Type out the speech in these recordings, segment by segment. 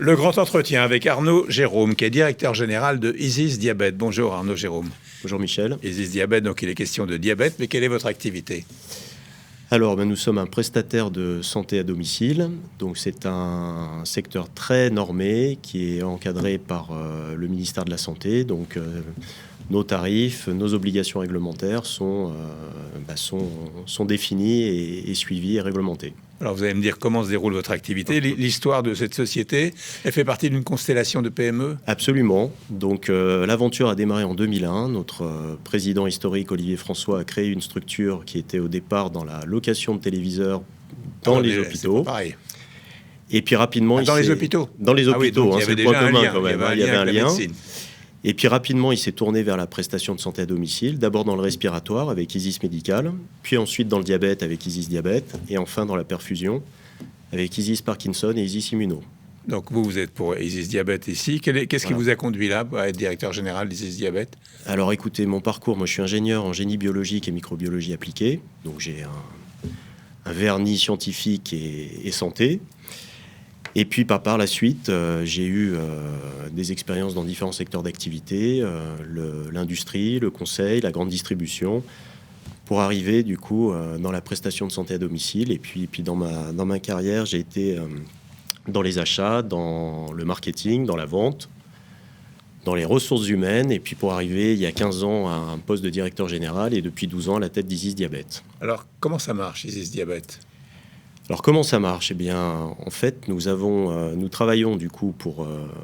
Le grand entretien avec Arnaud Jérôme, qui est directeur général de Isis Diabète. Bonjour Arnaud Jérôme. Bonjour Michel. Isis Diabète, donc il est question de diabète, mais quelle est votre activité ? Alors, nous sommes un prestataire de santé à domicile. Donc, c'est un secteur très normé qui est encadré par le ministère de la Santé. Donc, nos tarifs, nos obligations réglementaires sont définis et suivis et réglementés. Alors, vous allez me dire comment se déroule votre activité. L'histoire de cette société, elle fait partie d'une constellation de PME ? Absolument. Donc, l'aventure a démarré en 2001. Notre président historique, Olivier François, a créé une structure qui était au départ dans la location de téléviseurs dans les hôpitaux. C'est pas pareil. Et puis rapidement... Dans les hôpitaux ? Dans les hôpitaux, oui, c'est le point commun quand même. Il y avait un lien. Et puis rapidement, il s'est tourné vers la prestation de santé à domicile, d'abord dans le respiratoire avec Isis Médical, puis ensuite dans le diabète avec Isis Diabète, et enfin dans la perfusion avec Isis Parkinson et Isis Immuno. Donc vous êtes pour Isis Diabète ici. Qu'est-ce qui vous a conduit là à être directeur général d'Isis Diabète ? Alors écoutez, mon parcours, moi je suis ingénieur en génie biologique et microbiologie appliquée, donc j'ai un vernis scientifique et santé. Et puis par la suite, j'ai eu des expériences dans différents secteurs d'activité, l'industrie, le conseil, la grande distribution, pour arriver du coup dans la prestation de santé à domicile. Et puis dans ma carrière, j'ai été dans les achats, dans le marketing, dans la vente, dans les ressources humaines, et puis pour arriver il y a 15 ans à un poste de directeur général et depuis 12 ans à la tête d'Isis Diabète. Alors comment ça marche, Isis Diabète ? Alors comment ça marche ? Eh bien, en fait, nous travaillons du coup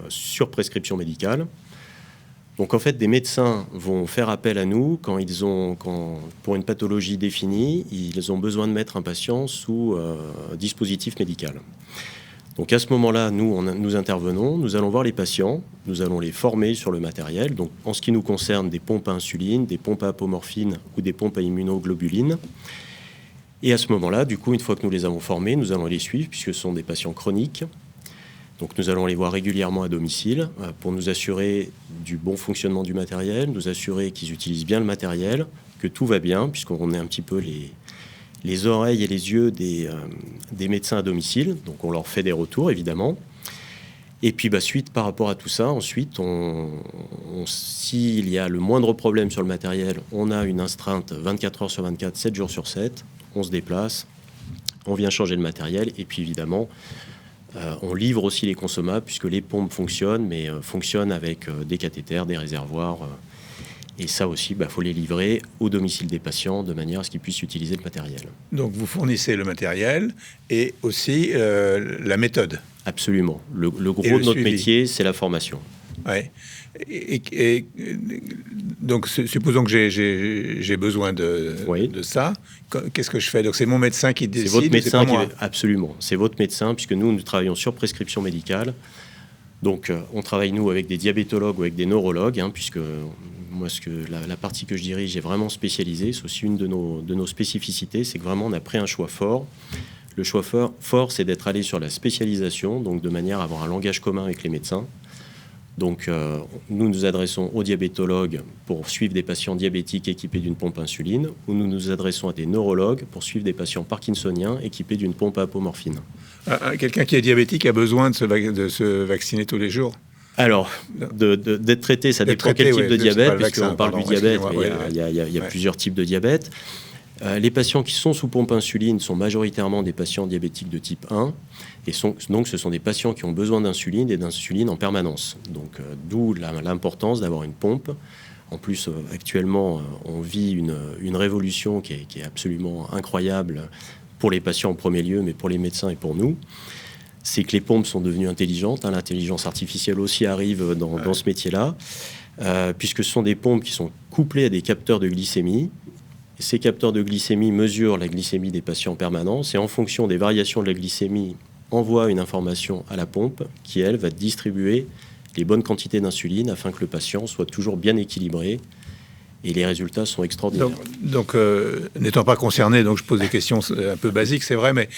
sur prescription médicale. Donc en fait, des médecins vont faire appel à nous quand pour une pathologie définie, ils ont besoin de mettre un patient sous dispositif médical. Donc à ce moment-là, nous intervenons, nous allons voir les patients, nous allons les former sur le matériel. Donc en ce qui nous concerne, des pompes à insuline, des pompes à apomorphine ou des pompes à immunoglobulines. Et à ce moment-là, du coup, une fois que nous les avons formés, nous allons les suivre puisque ce sont des patients chroniques. Donc nous allons les voir régulièrement à domicile pour nous assurer du bon fonctionnement du matériel, nous assurer qu'ils utilisent bien le matériel, que tout va bien, puisqu'on est un petit peu les oreilles et les yeux des médecins à domicile. Donc on leur fait des retours, évidemment. Et puis suite par rapport à tout ça, ensuite, s'il y a le moindre problème sur le matériel, on a une astreinte 24 heures sur 24, 7 jours sur 7. On se déplace, on vient changer le matériel. Et puis évidemment, on livre aussi les consommables, puisque les pompes fonctionnent, mais fonctionnent avec des cathéters, des réservoirs. Et ça aussi, faut les livrer au domicile des patients de manière à ce qu'ils puissent utiliser le matériel. Donc vous fournissez le matériel et aussi la méthode. Absolument. Le gros de notre métier, c'est la formation. Ouais. Et donc, supposons que j'ai besoin de ça. Qu'est-ce que je fais ? Donc, c'est mon médecin qui décide. C'est votre médecin c'est pas moi. Absolument. C'est votre médecin, puisque nous travaillons sur prescription médicale. Donc, on travaille, nous, avec des diabétologues ou avec des neurologues, puisque moi, la partie que je dirige est vraiment spécialisée. C'est aussi une de nos spécificités, c'est que vraiment, on a pris un choix fort. Le choix fort, c'est d'être allé sur la spécialisation, donc de manière à avoir un langage commun avec les médecins. Donc, nous nous adressons aux diabétologues pour suivre des patients diabétiques équipés d'une pompe insuline, ou nous nous adressons à des neurologues pour suivre des patients parkinsoniens équipés d'une pompe à apomorphine. Quelqu'un qui est diabétique a besoin de se vacciner tous les jours ? Alors, d'être traité, ça dépend quel type de diabète, puisqu'on parle du diabète, mais il y a plusieurs types de diabète. Les patients qui sont sous pompe insuline sont majoritairement des patients diabétiques de type 1, et donc ce sont des patients qui ont besoin d'insuline et d'insuline en permanence. Donc d'où l'importance d'avoir une pompe. En plus, actuellement, on vit une révolution qui est absolument incroyable pour les patients en premier lieu, mais pour les médecins et pour nous. C'est que les pompes sont devenues intelligentes. L'intelligence artificielle aussi arrive dans ce métier-là, puisque ce sont des pompes qui sont couplées à des capteurs de glycémie. Ces capteurs de glycémie mesurent la glycémie des patients en permanence et en fonction des variations de la glycémie, envoient une information à la pompe qui, elle, va distribuer les bonnes quantités d'insuline afin que le patient soit toujours bien équilibré. Et les résultats sont extraordinaires. Donc n'étant pas concerné, donc je pose des questions un peu basiques, c'est vrai, mais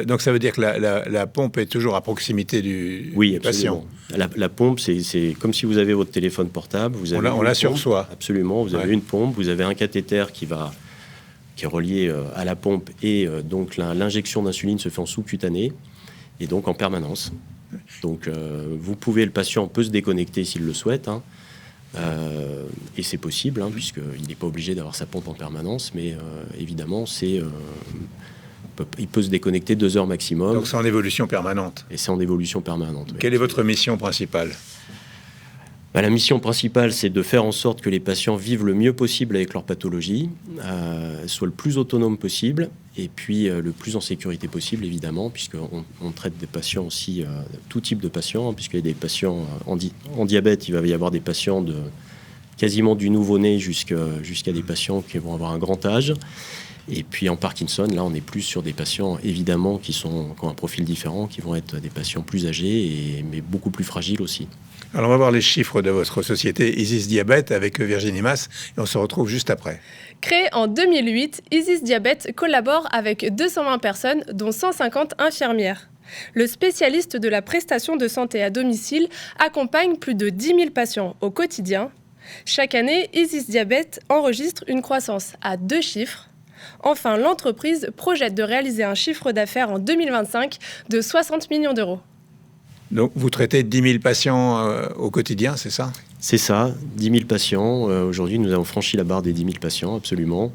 donc ça veut dire que la pompe est toujours à proximité du patient. La pompe, c'est comme si vous avez votre téléphone portable. On l'a sur soi. Absolument. Vous avez une pompe, vous avez un cathéter qui est relié à la pompe, et donc l'injection d'insuline se fait en sous-cutané et donc en permanence. Donc, le patient peut se déconnecter s'il le souhaite, hein. Et c'est possible, hein, puisqu'il n'est pas obligé d'avoir sa pompe en permanence, mais évidemment, il peut se déconnecter 2 heures maximum. Donc c'est en évolution permanente. Et c'est en évolution permanente. Quelle est votre mission principale ? La mission principale, c'est de faire en sorte que les patients vivent le mieux possible avec leur pathologie, soient le plus autonome possible, et puis le plus en sécurité possible, évidemment, puisqu'on traite des patients aussi, tout type de patients, hein, puisqu'il y a des patients en diabète, il va y avoir des patients quasiment du nouveau-né jusqu'à des patients qui vont avoir un grand âge. Et puis en Parkinson, là, on est plus sur des patients, évidemment, qui ont un profil différent, qui vont être des patients plus âgés, mais beaucoup plus fragiles aussi. Alors, on va voir les chiffres de votre société Isis Diabète avec Virginie Mas, et on se retrouve juste après. Créée en 2008, Isis Diabète collabore avec 220 personnes, dont 150 infirmières. Le spécialiste de la prestation de santé à domicile accompagne plus de 10 000 patients au quotidien. Chaque année, Isis Diabète enregistre une croissance à 2 chiffres. Enfin, l'entreprise projette de réaliser un chiffre d'affaires en 2025 de 60 millions d'euros. Donc, vous traitez 10 000 patients au quotidien, c'est ça ? C'est ça, 10 000 patients. Aujourd'hui, nous avons franchi la barre des 10 000 patients, absolument.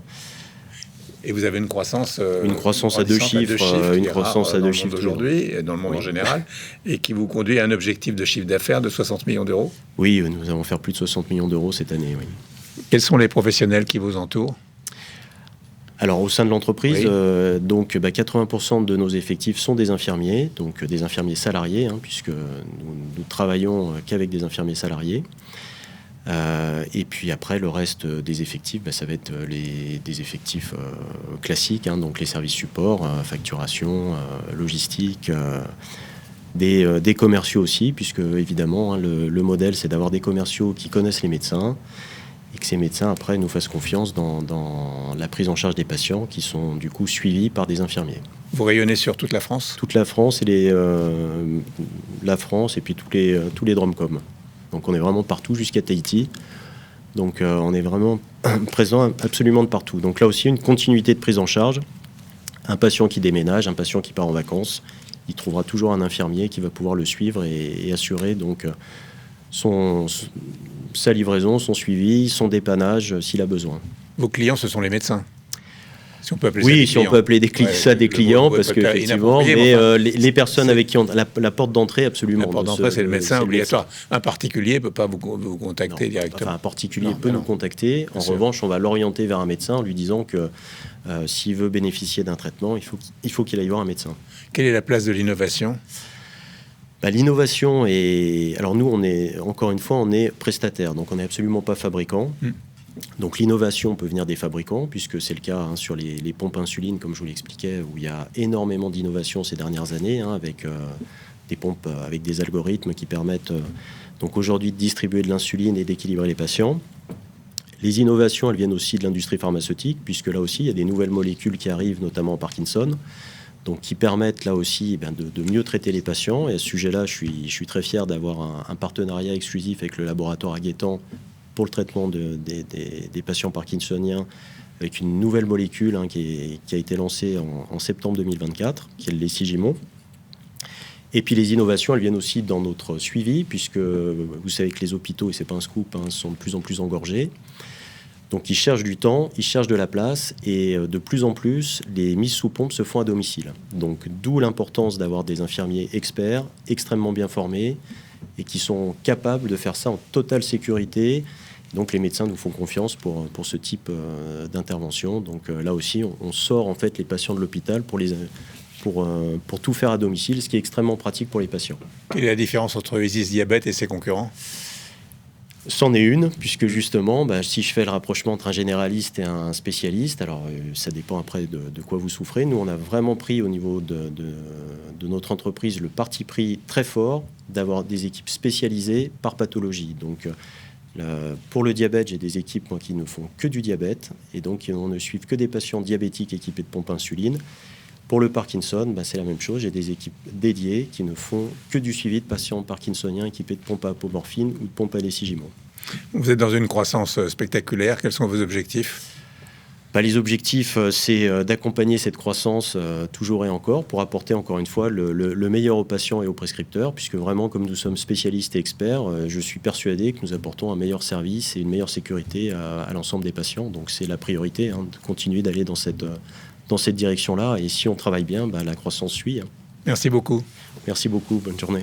Et vous avez une croissance à 2 chiffres, une croissance à 2 chiffres aujourd'hui, dans le monde en général, et qui vous conduit à un objectif de chiffre d'affaires de 60 millions d'euros ? Oui, nous allons faire plus de 60 millions d'euros cette année, oui. Quels sont les professionnels qui vous entourent ? Alors, au sein de l'entreprise, oui. 80% de nos effectifs sont des infirmiers, donc des infirmiers salariés, hein, puisque nous travaillons qu'avec des infirmiers salariés. Et puis après, le reste des effectifs, ça va être des effectifs classiques, hein, donc les services supports, facturation, logistique, des commerciaux aussi, puisque évidemment, hein, le modèle, c'est d'avoir des commerciaux qui connaissent les médecins, et que ces médecins, après, nous fassent confiance dans la prise en charge des patients qui sont, du coup, suivis par des infirmiers. Vous rayonnez sur toute la France ? Toute la France et la France et puis tous les Dromcom. Donc, on est vraiment partout jusqu'à Tahiti. Donc, on est vraiment présent absolument de partout. Donc, là aussi, une continuité de prise en charge. Un patient qui déménage, un patient qui part en vacances, il trouvera toujours un infirmier qui va pouvoir le suivre et assurer donc sa livraison, son suivi, son dépannage s'il a besoin. Vos clients, ce sont les médecins ? Si on peut appeler oui, si on peut appeler ça des clients, parce qu'effectivement, mais les personnes avec qui on la porte d'entrée, absolument. La porte d'entrée, c'est le médecin obligatoire. Un particulier ne peut pas vous contacter directement. Enfin, un particulier peut nous contacter. En revanche, on va l'orienter vers un médecin en lui disant que s'il veut bénéficier d'un traitement, il faut qu'il aille voir un médecin. Quelle est la place de l'innovation ? L'innovation est... Alors nous, on est prestataire, donc on n'est absolument pas fabricant. Donc l'innovation peut venir des fabricants, puisque c'est le cas hein, sur les pompes insuline, comme je vous l'expliquais, où il y a énormément d'innovation ces dernières années, hein, avec des pompes avec des algorithmes qui permettent donc aujourd'hui de distribuer de l'insuline et d'équilibrer les patients. Les innovations, elles viennent aussi de l'industrie pharmaceutique, puisque là aussi, il y a des nouvelles molécules qui arrivent, notamment en Parkinson, donc qui permettent là aussi de mieux traiter les patients. Et à ce sujet-là, je suis très fier d'avoir un partenariat exclusif avec le laboratoire Aguettant pour le traitement des patients parkinsoniens, avec une nouvelle molécule hein, qui a été lancée en septembre 2024, qui est le Lésigimon. Et puis les innovations, elles viennent aussi dans notre suivi, puisque vous savez que les hôpitaux, et c'est pas un scoop, hein, sont de plus en plus engorgés. Donc ils cherchent du temps, ils cherchent de la place, et de plus en plus, les mises sous pompe se font à domicile. Donc d'où l'importance d'avoir des infirmiers experts, extrêmement bien formés, et qui sont capables de faire ça en totale sécurité. Donc les médecins nous font confiance pour ce type d'intervention. Donc là aussi, on sort en fait les patients de l'hôpital pour tout faire à domicile, ce qui est extrêmement pratique pour les patients. Quelle est la différence entre Isis Diabète et ses concurrents ? C'en est une, puisque justement, si je fais le rapprochement entre un généraliste et un spécialiste, alors ça dépend après de quoi vous souffrez. Nous, on a vraiment pris au niveau de notre entreprise le parti pris très fort d'avoir des équipes spécialisées par pathologie. Donc, pour le diabète, j'ai des équipes moi, qui ne font que du diabète, et donc on ne suit que des patients diabétiques équipés de pompes insuline. Pour le Parkinson, c'est la même chose. J'ai des équipes dédiées qui ne font que du suivi de patients parkinsoniens équipés de pompes à apomorphine ou de pompes à Lésigimon. Vous êtes dans une croissance spectaculaire. Quels sont vos objectifs ? Les objectifs, c'est d'accompagner cette croissance toujours et encore pour apporter encore une fois le meilleur aux patients et aux prescripteurs, puisque vraiment, comme nous sommes spécialistes et experts, je suis persuadé que nous apportons un meilleur service et une meilleure sécurité à l'ensemble des patients. Donc c'est la priorité, de continuer d'aller dans cette direction-là. Et si on travaille bien, la croissance suit. Merci beaucoup. Merci beaucoup. Bonne journée.